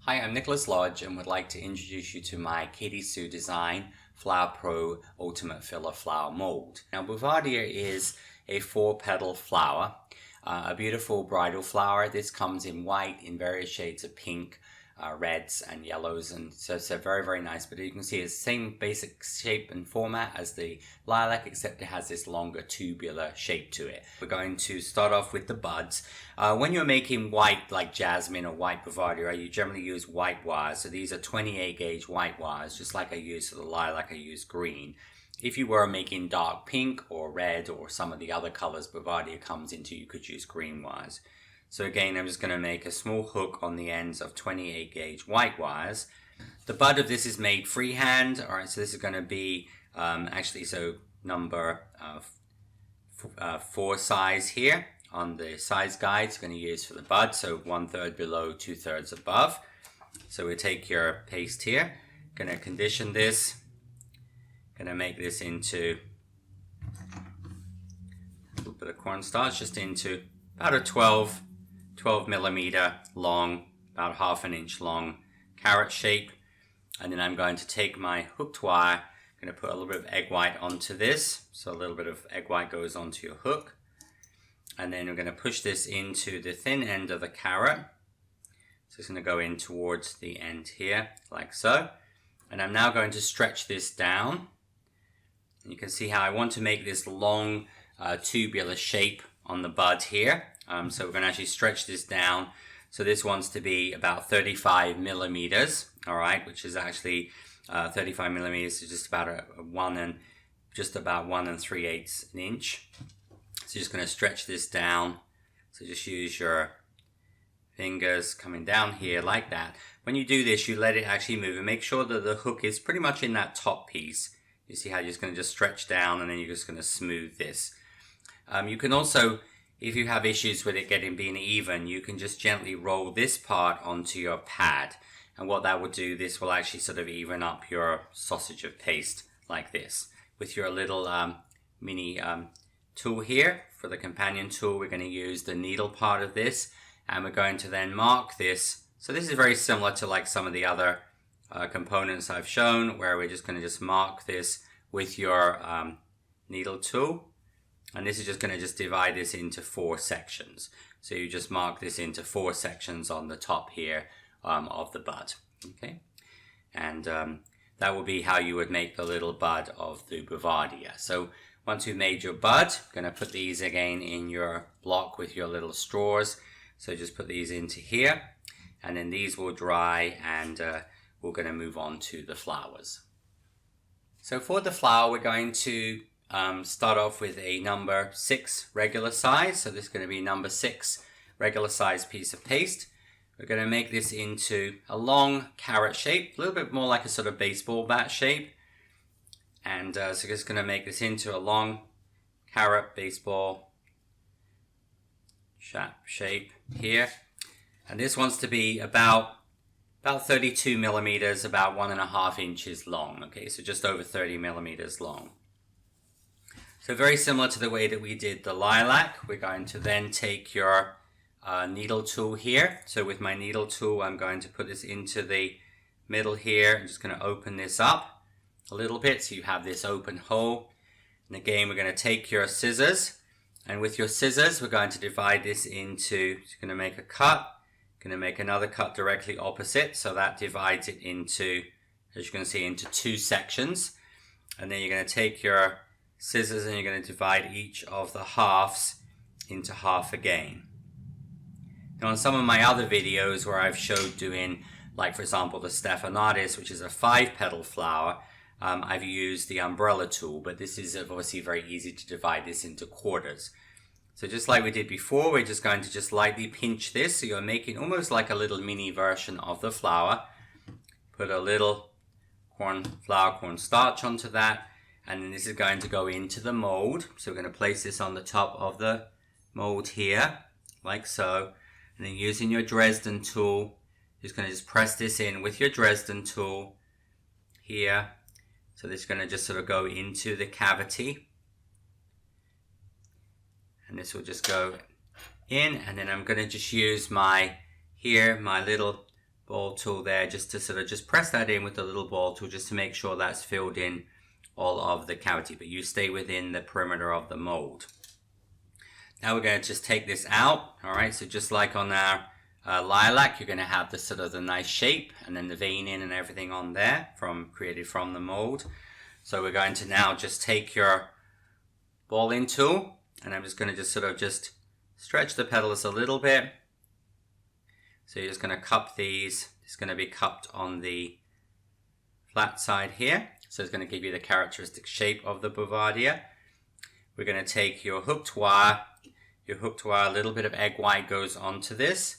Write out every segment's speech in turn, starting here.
Hi, I'm Nicholas Lodge and would like to introduce you to my Katy Design Flower Pro Ultimate Filler Flower Mold. Now, Bouvardia is a 4-petal flower, a beautiful bridal flower. This comes in white, in various shades of pink, reds and yellows, and so it's very, very nice. But you can see it's the same basic shape and format as the lilac, except it has this longer tubular shape to it. We're going to start off with the buds. When you're making white like jasmine or white Bouvardia, you generally use white wires. So these are 28 gauge white wires, just like I use for the lilac, I use green. If you were making dark pink or red or some of the other colors Bouvardia comes into, you could use green wires. So again, I'm just going to make a small hook on the ends of 28 gauge white wires. The bud of this is made freehand. Alright, so this is going to be number 4 size here on the size guide. It's going to use for the bud, so 1/3 below, 2/3 above. So we take your paste here, going to condition this, going to make this into a little bit of cornstarch, just into about a 12 millimeter long, about 1/2 inch long carrot shape. And then I'm going to take my hooked wire, I'm going to put a little bit of egg white onto this, so a little bit of egg white goes onto your hook, and then we're going to push this into the thin end of the carrot. So it's going to go in towards the end here, like so. And I'm now going to stretch this down. And you can see how I want to make this long tubular shape on the bud here. So we're going to actually stretch this down. So this wants to be about 35 millimeters, all right, which is actually 35 millimeters is just about about 1 3/8 inch. So you're just going to stretch this down. So just use your fingers coming down here like that. When you do this, you let it actually move and make sure that the hook is pretty much in that top piece. You see how you're just going to just stretch down and then you're just going to smooth this. You can also, if you have issues with it being even, you can just gently roll this part onto your pad. And what that will do, this will actually sort of even up your sausage of paste like this. With your little mini tool here, for the companion tool, we're going to use the needle part of this. And we're going to then mark this. So this is very similar to like some of the other components I've shown, where we're just going to just mark this with your needle tool. And this is just going to just divide this into 4 sections. So you just mark this into 4 sections on the top here of the bud. Okay, and that will be how you would make the little bud of the Bouvardia. So once you've made your bud, you're going to put these again in your block with your little straws. So just put these into here, and then these will dry, and we're going to move on to the flowers. So for the flower, we're going to start off with a number 6 regular size. So this is going to be number 6 regular size piece of paste. We're going to make this into a long carrot shape, a little bit more like a sort of baseball bat shape. And so we're just going to make this into a long carrot baseball shape here. And this wants to be about 32 millimeters, about 1.5 inches long. Okay, so just over 30 millimeters long. So very similar to the way that we did the lilac, we're going to then take your needle tool here. So with my needle tool, I'm going to put this into the middle here. I'm just going to open this up a little bit so you have this open hole. And again, we're going to take your scissors. And with your scissors, we're going to divide this into, so you're going to make a cut, going to make another cut directly opposite. So that divides it into, as you can see, into 2 sections. And then you're going to take your scissors and you're going to divide each of the halves into half again. Now on some of my other videos where I've showed doing, like for example the Stephanotis, which is a 5-petal flower, I've used the umbrella tool, but this is obviously very easy to divide this into quarters. So just like we did before, we're just going to just lightly pinch this, so you're making almost like a little mini version of the flower. Put a little cornstarch onto that. And then this is going to go into the mold. So we're going to place this on the top of the mold here, like so. And then using your Dresden tool, you're just going to press this in with your Dresden tool here. So this is going to just sort of go into the cavity. And this will just go in. And then I'm going to just use my little ball tool there, just to sort of just press that in with the little ball tool, just to make sure that's filled in all of the cavity, but you stay within the perimeter of the mold. Now we're going to just take this out. All right, so just like on our lilac, you're going to have the sort of the nice shape and then the veining and everything on there created from the mold. So we're going to now just take your balling tool, and I'm just going to just sort of just stretch the petals a little bit. So you're just going to cup these. It's going to be cupped on the flat side here. So it's going to give you the characteristic shape of the Bouvardia. We're going to take your hooked wire. Your hooked wire, a little bit of egg white goes onto this.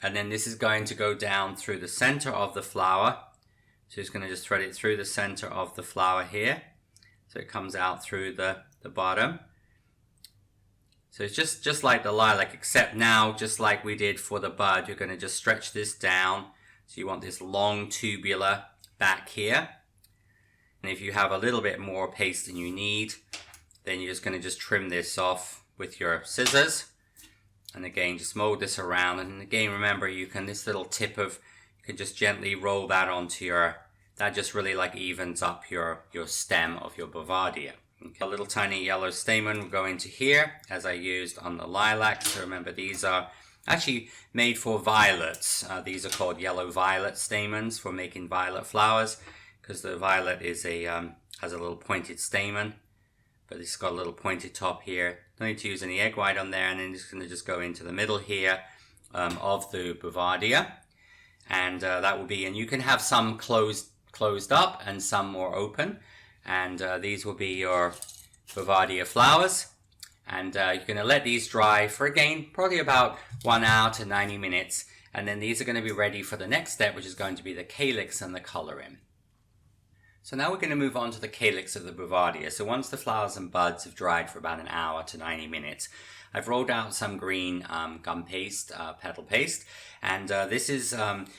And then this is going to go down through the center of the flower. So it's going to just thread it through the center of the flower here. So it comes out through the bottom. So it's just like the lilac, except now, just like we did for the bud, you're going to just stretch this down. So you want this long tubular back here. And if you have a little bit more paste than you need, then you're just going to just trim this off with your scissors. And again, just mold this around. And again, remember, you can, this little tip of, you can just gently roll that onto your, that just really like evens up your stem of your Bouvardia. Okay. A little tiny yellow stamen will go into here, as I used on the lilac. So remember, these are actually made for violets. These are called yellow violet stamens for making violet flowers, because the violet is has a little pointed stamen, but it's got a little pointed top here. Don't need to use any egg white on there, and then it's going to just go into the middle here of the Bouvardia, and that will be. And you can have some closed up and some more open. And these will be your Bouvardia flowers. And you're going to let these dry for, again, probably about 1 hour to 90 minutes. And then these are going to be ready for the next step, which is going to be the calyx and the coloring. So now we're going to move on to the calyx of the Bouvardia. So once the flowers and buds have dried for about 1 hour to 90 minutes, I've rolled out some green gum paste, petal paste, and this is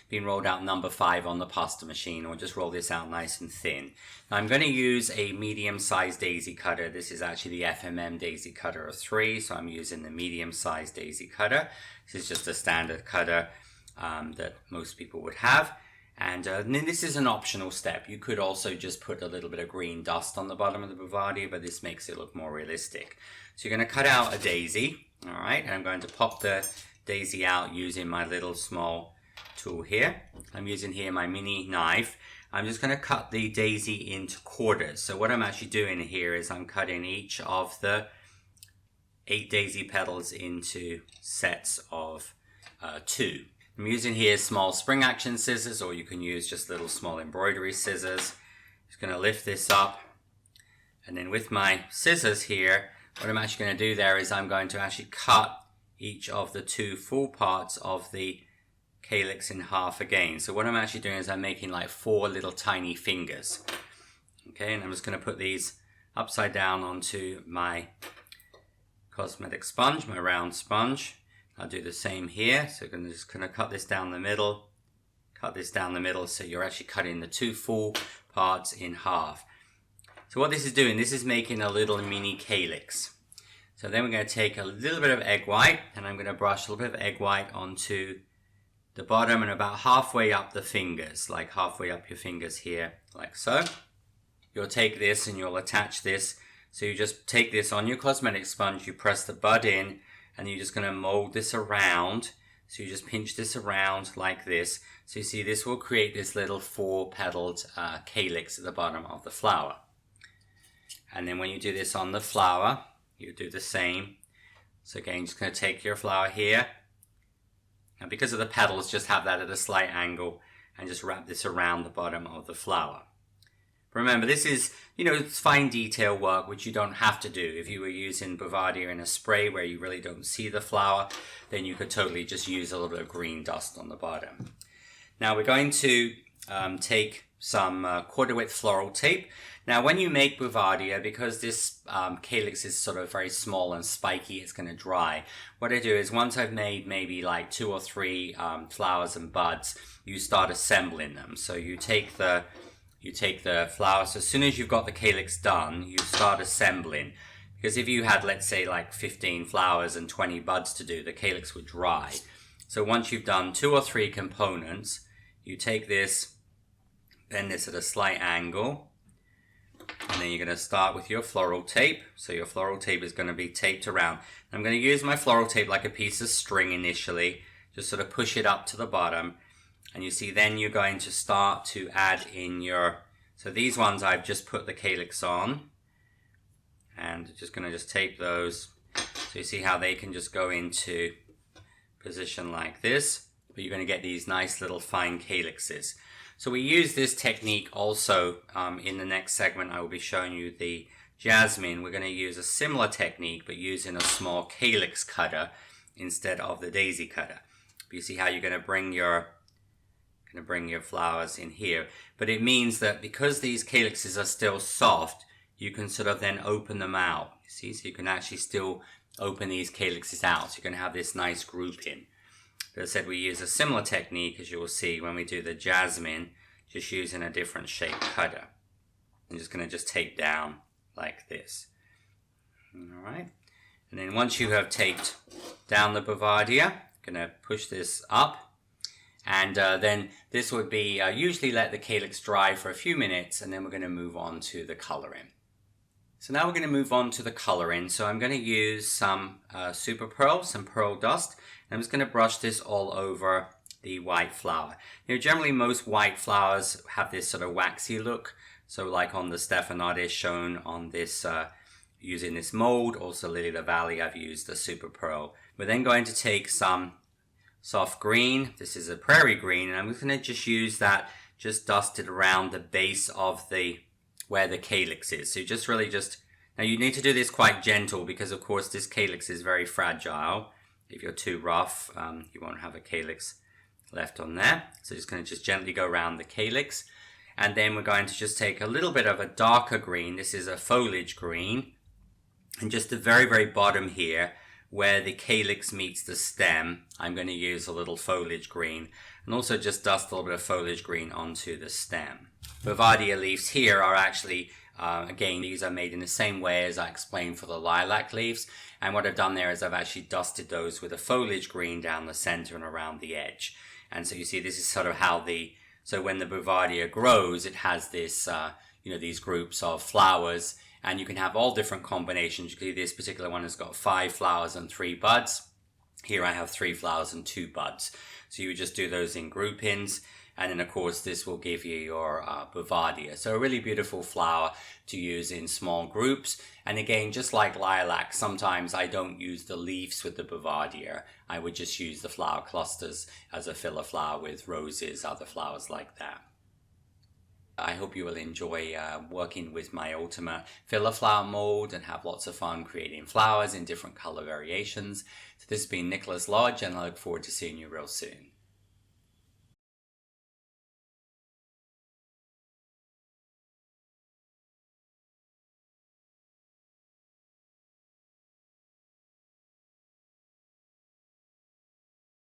being rolled out number 5 on the pasta machine, or just roll this out nice and thin. Now I'm going to use a medium-sized daisy cutter. This is actually the FMM daisy cutter of 3, so I'm using the medium-sized daisy cutter. This is just a standard cutter that most people would have. And then this is an optional step. You could also just put a little bit of green dust on the bottom of the Bouvardia, but this makes it look more realistic. So you're going to cut out a daisy, all right? And I'm going to pop the daisy out using my little small tool here. I'm using here my mini knife. I'm just going to cut the daisy into quarters. So what I'm actually doing here is I'm cutting each of the 8 daisy petals into sets of 2. I'm using here small spring action scissors, or you can use just little small embroidery scissors. Just going to lift this up, and then with my scissors here, what I'm actually going to do there is I'm going to actually cut each of the 2 full parts of the calyx in half again. So what I'm actually doing is I'm making like 4 little tiny fingers. Okay, and I'm just going to put these upside down onto my cosmetic sponge, my round sponge. I'll do the same here. So I'm just going to cut this down the middle, cut this down the middle, so you're actually cutting the 2 full parts in half. So what this is doing, this is making a little mini calyx. So then we're going to take a little bit of egg white, and I'm going to brush a little bit of egg white onto the bottom and about halfway up the fingers, like halfway up your fingers here, like so. You'll take this and you'll attach this. So you just take this on your cosmetic sponge, you press the bud in, and you're just going to mold this around. So you just pinch this around like this. So you see this will create this little 4-petaled calyx at the bottom of the flower. And then when you do this on the flower, you do the same. So again, just going to take your flower here. Now because of the petals, just have that at a slight angle and just wrap this around the bottom of the flower. Remember, this is, it's fine detail work, which you don't have to do. If you were using Bouvardia in a spray where you really don't see the flower, then you could totally just use a little bit of green dust on the bottom. Now we're going to take some quarter width floral tape. Now when you make Bouvardia, because this calyx is sort of very small and spiky, it's going to dry. What I do is once I've made maybe like 2 or 3 flowers and buds, you start assembling them. So you take the flowers, so as soon as you've got the calyx done, you start assembling. Because if you had, let's say, like 15 flowers and 20 buds to do, the calyx would dry. So once you've done 2 or 3 components, you take this, bend this at a slight angle, and then you're going to start with your floral tape. So your floral tape is going to be taped around. I'm going to use my floral tape like a piece of string initially, just sort of push it up to the bottom. And you see then you're going to start to add in your, so these ones I've just put the calyx on, and just going to just tape those. So you see how they can just go into position like this, but you're going to get these nice little fine calyxes. So we use this technique also in the next segment. I will be showing you the jasmine. We're going to use a similar technique, but using a small calyx cutter instead of the daisy cutter. But you see how you're going to bring your flowers in here. But it means that because these calyxes are still soft, you can sort of then open them out. You see, so you can actually still open these calyxes out. So you're going to have this nice grouping. As I said, we use a similar technique, as you will see when we do the jasmine, just using a different shape cutter. I'm just going to just tape down like this. All right. And then once you have taped down the Bouvardia, I'm going to push this up. And then this would be, usually let the calyx dry for a few minutes, and then we're going to move on to the coloring. So now we're going to move on to the coloring. So I'm going to use some super pearl, some pearl dust. And I'm just going to brush this all over the white flower. Generally most white flowers have this sort of waxy look. So like on the stephanotis shown on this, using this mold, also Lily of the Valley, I've used the super pearl. We're then going to take some soft green. This is a prairie green, and I'm going to just use that, just dust it around the base of where the calyx is. So you just really now you need to do this quite gentle, because of course this calyx is very fragile. If you're too rough, you won't have a calyx left on there. So just going to just gently go around the calyx. And then we're going to just take a little bit of a darker green. This is a foliage green. And just the very, very bottom here, where the calyx meets the stem, I'm going to use a little foliage green. And also just dust a little bit of foliage green onto the stem. Bouvardia leaves here are actually, again, these are made in the same way as I explained for the lilac leaves. And what I've done there is I've actually dusted those with a foliage green down the center and around the edge. And so you see this is sort of how so when the Bouvardia grows, it has this, these groups of flowers, and you can have all different combinations. You can see this particular one has got 5 flowers and 3 buds. Here I have 3 flowers and 2 buds. So you would just do those in groupings. And then, of course, this will give you your Bouvardia. So a really beautiful flower to use in small groups. And again, just like lilac, sometimes I don't use the leaves with the Bouvardia. I would just use the flower clusters as a filler flower with roses, other flowers like that. I hope you will enjoy working with my Ultima filler flower mold and have lots of fun creating flowers in different color variations. So this has been Nicholas Lodge, and I look forward to seeing you real soon.